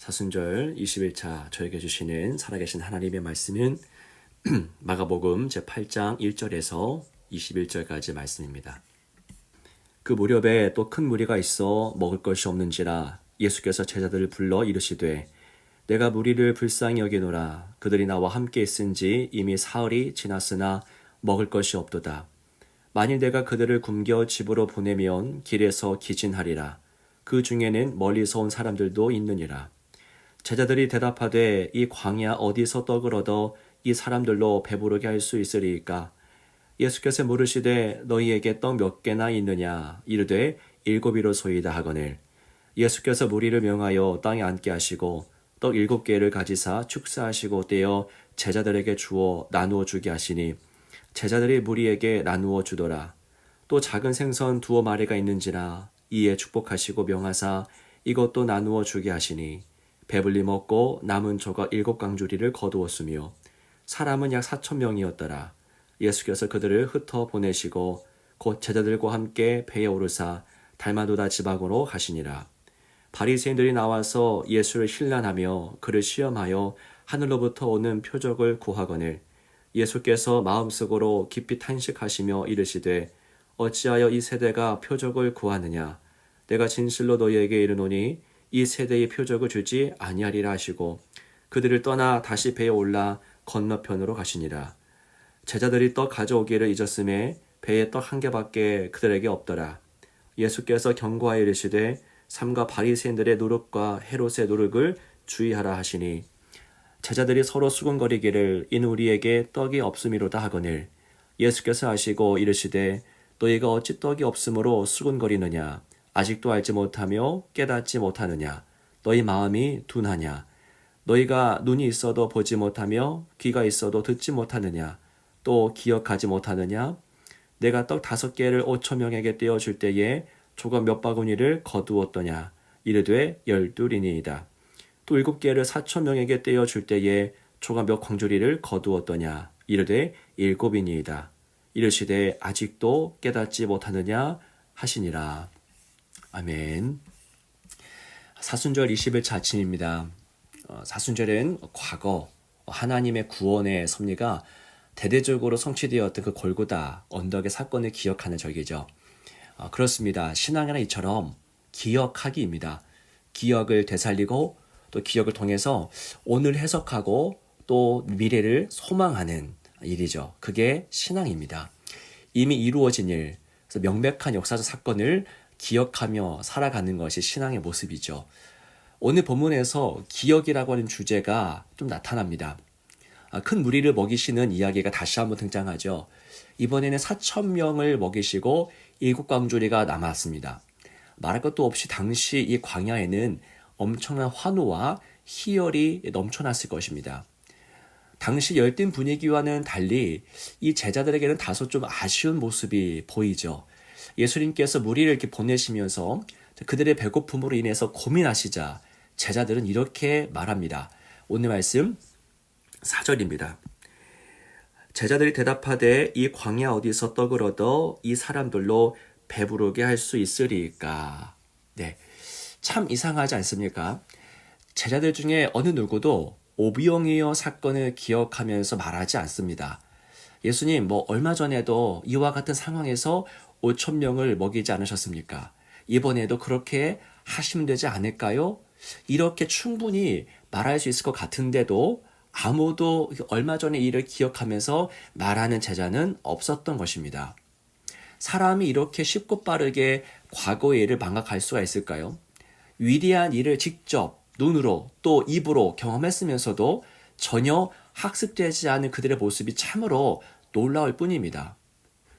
사순절 21차 저에게 주시는 살아계신 하나님의 말씀은 마가복음 제8장 1절에서 21절까지 말씀입니다. 그 무렵에 또 큰 무리가 있어 먹을 것이 없는지라 예수께서 제자들을 불러 이르시되 내가 무리를 불쌍히 여기노라. 그들이 나와 함께 있은지 이미 사흘이 지났으나 먹을 것이 없도다. 만일 내가 그들을 굶겨 집으로 보내면 길에서 기진하리라. 그 중에는 멀리서 온 사람들도 있느니라. 제자들이 대답하되 이 광야 어디서 떡을 얻어 이 사람들로 배부르게 할 수 있으리이까? 예수께서 물으시되 너희에게 떡 몇 개나 있느냐? 이르되 7이로소이다 하거늘. 예수께서 무리를 명하여 땅에 앉게 하시고 떡 7개를 가지사 축사하시고 떼어 제자들에게 주어 나누어 주게 하시니 제자들이 무리에게 나누어 주더라. 또 작은 생선 2마리가 있는지라 이에 축복하시고 명하사 이것도 나누어 주게 하시니 배불리 먹고 남은 조각 7강주리를 거두었으며 사람은 약 4,000명이었더라. 예수께서 그들을 흩어 보내시고 곧 제자들과 함께 배에 오르사 달마누다 지방으로 가시니라. 바리새인들이 나와서 예수를 힐난하며 그를 시험하여 하늘로부터 오는 표적을 구하거늘 예수께서 마음속으로 깊이 탄식하시며 이르시되 어찌하여 이 세대가 표적을 구하느냐? 내가 진실로 너희에게 이르노니 이 세대의 표적을 주지 아니하리라 하시고 그들을 떠나 다시 배에 올라 건너편으로 가시니라. 제자들이 떡 가져오기를 잊었음에 배에 떡 1개밖에 그들에게 없더라. 예수께서 경고하여 이르시되 삼가 바리새인들의 노릇과 헤롯의 노릇을 주의하라 하시니 제자들이 서로 수군거리기를 이는 우리에게 떡이 없음이로다 하거늘 예수께서 하시고 이르시되 너희가 어찌 떡이 없으므로 수군거리느냐? 아직도 알지 못하며 깨닫지 못하느냐? 너희 마음이 둔하냐? 너희가 눈이 있어도 보지 못하며 귀가 있어도 듣지 못하느냐? 또 기억하지 못하느냐? 내가 떡 5개를 5,000명에게 떼어줄 때에 조각 몇 바구니를 거두었더냐? 이르되 12이니이다. 또 7개를 4,000명에게 떼어줄 때에 조각 몇 광주리를 거두었더냐? 이르되 7이니이다. 이르시되 아직도 깨닫지 못하느냐? 하시니라. 아멘. 사순절 20일차 아침입니다. 사순절은 과거 하나님의 구원의 섭리가 대대적으로 성취되었던 그 골고다 언덕의 사건을 기억하는 절기죠. 그렇습니다. 신앙이나 이처럼 기억하기입니다. 기억을 되살리고 또 기억을 통해서 오늘 해석하고 또 미래를 소망하는 일이죠. 그게 신앙입니다. 이미 이루어진 일, 그래서 명백한 역사적 사건을 기억하며 살아가는 것이 신앙의 모습이죠. 오늘 본문에서 기억이라고 하는 주제가 좀 나타납니다. 큰 무리를 먹이시는 이야기가 다시 한번 등장하죠. 이번에는 4,000명을 먹이시고 7광주리가 남았습니다. 말할 것도 없이 당시 이 광야에는 엄청난 환호와 희열이 넘쳐났을 것입니다. 당시 열띤 분위기와는 달리 이 제자들에게는 다소 좀 아쉬운 모습이 보이죠. 예수님께서 무리를 이렇게 보내시면서 그들의 배고픔으로 인해서 고민하시자 제자들은 이렇게 말합니다. 오늘 말씀 4절입니다. 제자들이 대답하되 이 광야 어디서 떡을 얻어 이 사람들로 배부르게 할 수 있으리까? 네, 참 이상하지 않습니까? 제자들 중에 어느 누구도 오병이어 사건을 기억하면서 말하지 않습니다. 예수님 얼마 전에도 이와 같은 상황에서 5,000명을 먹이지 않으셨습니까? 이번에도 그렇게 하시면 되지 않을까요? 이렇게 충분히 말할 수 있을 것 같은데도 아무도 얼마 전에 일을 기억하면서 말하는 제자는 없었던 것입니다. 사람이 이렇게 쉽고 빠르게 과거의 일을 망각할 수가 있을까요? 위대한 일을 직접 눈으로 또 입으로 경험했으면서도 전혀 학습되지 않은 그들의 모습이 참으로 놀라울 뿐입니다.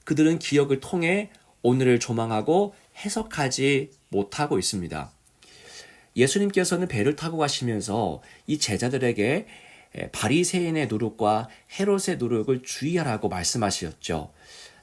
그들은 기억을 통해 오늘을 조망하고 해석하지 못하고 있습니다. 예수님께서는 배를 타고 가시면서 이 제자들에게 바리새인의 누룩과 헤롯의 누룩을 주의하라고 말씀하셨죠.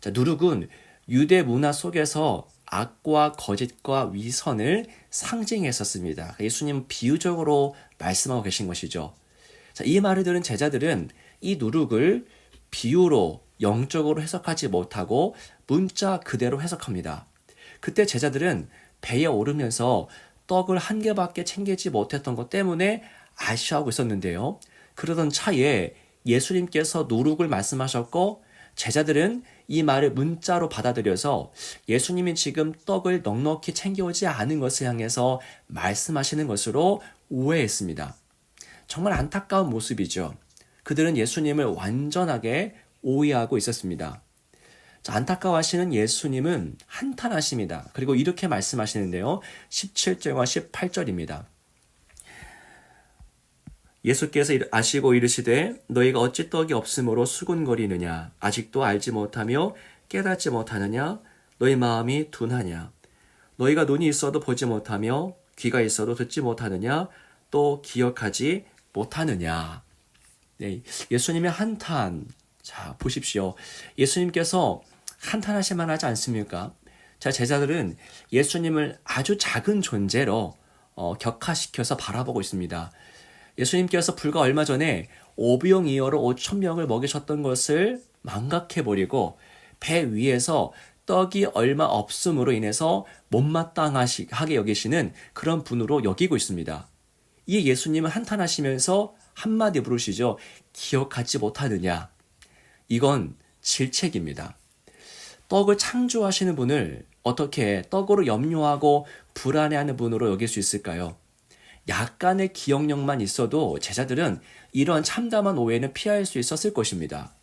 자, 누룩은 유대 문화 속에서 악과 거짓과 위선을 상징했었습니다. 예수님은 비유적으로 말씀하고 계신 것이죠. 자, 이 말을 들은 제자들은 이 누룩을 비유로 영적으로 해석하지 못하고 문자 그대로 해석합니다. 그때 제자들은 배에 오르면서 떡을 한 개밖에 챙기지 못했던 것 때문에 아쉬워하고 있었는데요. 그러던 차에 예수님께서 누룩을 말씀하셨고 제자들은 이 말을 문자로 받아들여서 예수님이 지금 떡을 넉넉히 챙겨오지 않은 것을 향해서 말씀하시는 것으로 오해했습니다. 정말 안타까운 모습이죠. 그들은 예수님을 완전하게 오해하고 있었습니다. 자, 안타까워하시는 예수님은 한탄하십니다. 그리고 이렇게 말씀하시는데요. 17절과 18절입니다. 예수께서 아시고 이르시되 너희가 어찌 떡이 없으므로 수군거리느냐 아직도 알지 못하며 깨닫지 못하느냐 너희 마음이 둔하냐 너희가 눈이 있어도 보지 못하며 귀가 있어도 듣지 못하느냐 또 기억하지 못하느냐. 네, 예수님의 한탄. 자, 보십시오. 예수님께서 한탄하실 만하지 않습니까? 자, 제자들은 예수님을 아주 작은 존재로 격화시켜서 바라보고 있습니다. 예수님께서 불과 얼마 전에 오병이어로 5,000명을 먹이셨던 것을 망각해버리고 배 위에서 떡이 얼마 없음으로 인해서 못마땅하게 여기시는 그런 분으로 여기고 있습니다. 이 예수님은 한탄하시면서 한마디 부르시죠. 기억하지 못하느냐. 이건 질책입니다. 떡을 창조하시는 분을 어떻게 떡으로 염려하고 불안해하는 분으로 여길 수 있을까요? 약간의 기억력만 있어도 제자들은 이러한 참담한 오해는 피할 수 있었을 것입니다.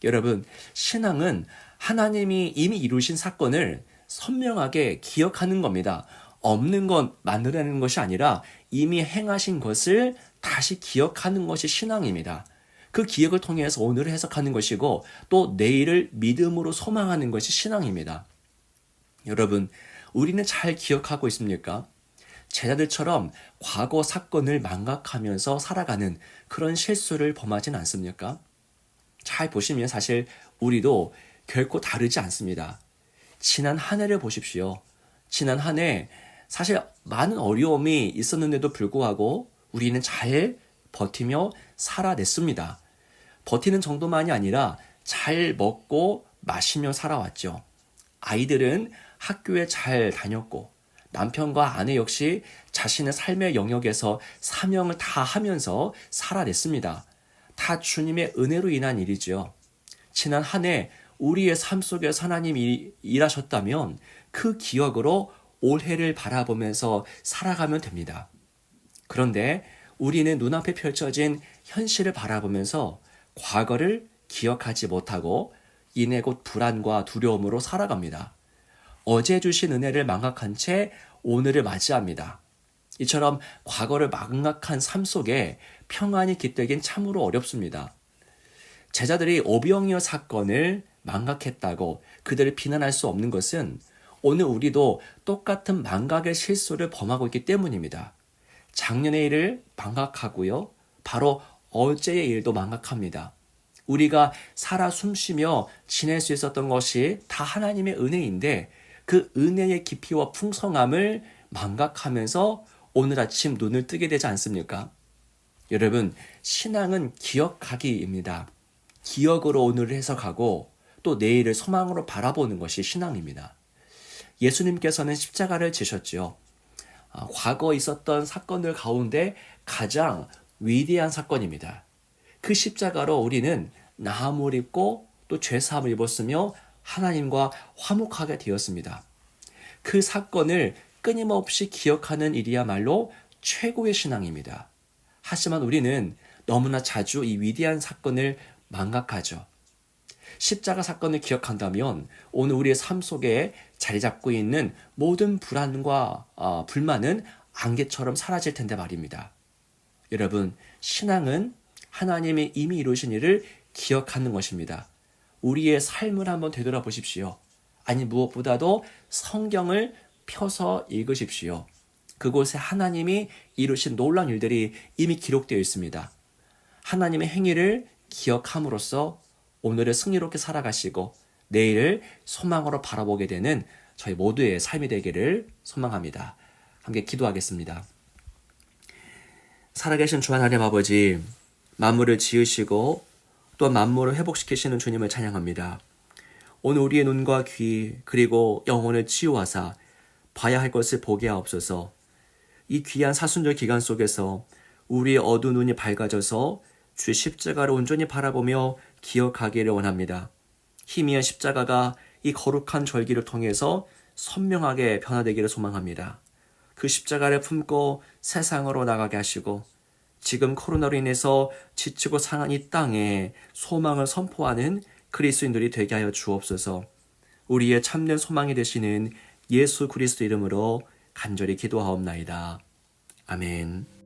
여러분, 신앙은 하나님이 이미 이루신 사건을 선명하게 기억하는 겁니다. 없는 것 만들어내는 것이 아니라 이미 행하신 것을 다시 기억하는 것이 신앙입니다. 그 기억을 통해서 오늘을 해석하는 것이고 또 내일을 믿음으로 소망하는 것이 신앙입니다. 여러분, 우리는 잘 기억하고 있습니까? 제자들처럼 과거 사건을 망각하면서 살아가는 그런 실수를 범하진 않습니까? 잘 보시면 사실 우리도 결코 다르지 않습니다. 지난 한 해를 보십시오. 지난 한 해 사실 많은 어려움이 있었는데도 불구하고 우리는 잘 버티며 살아냈습니다. 버티는 정도만이 아니라 잘 먹고 마시며 살아왔죠. 아이들은 학교에 잘 다녔고 남편과 아내 역시 자신의 삶의 영역에서 사명을 다하면서 살아냈습니다. 다 주님의 은혜로 인한 일이죠. 지난 한 해 우리의 삶 속에서 하나님이 일하셨다면 그 기억으로 올해를 바라보면서 살아가면 됩니다. 그런데 우리는 눈앞에 펼쳐진 현실을 바라보면서 과거를 기억하지 못하고 이내 곧 불안과 두려움으로 살아갑니다. 어제 주신 은혜를 망각한 채 오늘을 맞이합니다. 이처럼 과거를 망각한 삶 속에 평안이 깃들긴 참으로 어렵습니다. 제자들이 오병이어 사건을 망각했다고 그들을 비난할 수 없는 것은 오늘 우리도 똑같은 망각의 실수를 범하고 있기 때문입니다. 작년의 일을 망각하고요. 바로 어제의 일도 망각합니다. 우리가 살아 숨쉬며 지낼 수 있었던 것이 다 하나님의 은혜인데 그 은혜의 깊이와 풍성함을 망각하면서 오늘 아침 눈을 뜨게 되지 않습니까? 여러분, 신앙은 기억하기입니다. 기억으로 오늘을 해석하고 또 내일을 소망으로 바라보는 것이 신앙입니다. 예수님께서는 십자가를 지셨지요. 과거 있었던 사건들 가운데 가장 위대한 사건입니다. 그 십자가로 우리는 나음을 입고 또 죄사함을 입었으며 하나님과 화목하게 되었습니다. 그 사건을 끊임없이 기억하는 일이야말로 최고의 신앙입니다. 하지만 우리는 너무나 자주 이 위대한 사건을 망각하죠. 십자가 사건을 기억한다면 오늘 우리의 삶 속에 자리 잡고 있는 모든 불안과 불만은 안개처럼 사라질 텐데 말입니다. 여러분, 신앙은 하나님이 이미 이루신 일을 기억하는 것입니다. 우리의 삶을 한번 되돌아보십시오. 아니 무엇보다도 성경을 펴서 읽으십시오. 그곳에 하나님이 이루신 놀라운 일들이 이미 기록되어 있습니다. 하나님의 행위를 기억함으로써 오늘을 승리롭게 살아가시고 내일을 소망으로 바라보게 되는 저희 모두의 삶이 되기를 소망합니다. 함께 기도하겠습니다. 살아계신 주 하나님 아버지, 만물을 지으시고 또 만물을 회복시키시는 주님을 찬양합니다. 오늘 우리의 눈과 귀 그리고 영혼을 치유하사 봐야 할 것을 보게 하옵소서. 이 귀한 사순절 기간 속에서 우리의 어두운 눈이 밝아져서 주의 십자가를 온전히 바라보며 기억하기를 원합니다. 희미한 십자가가 이 거룩한 절기를 통해서 선명하게 변화되기를 소망합니다. 그 십자가를 품고 세상으로 나가게 하시고 지금 코로나로 인해서 지치고 상한 이 땅에 소망을 선포하는 그리스도인들이 되게 하여 주옵소서. 우리의 참된 소망이 되시는 예수 그리스도 이름으로 간절히 기도하옵나이다. 아멘.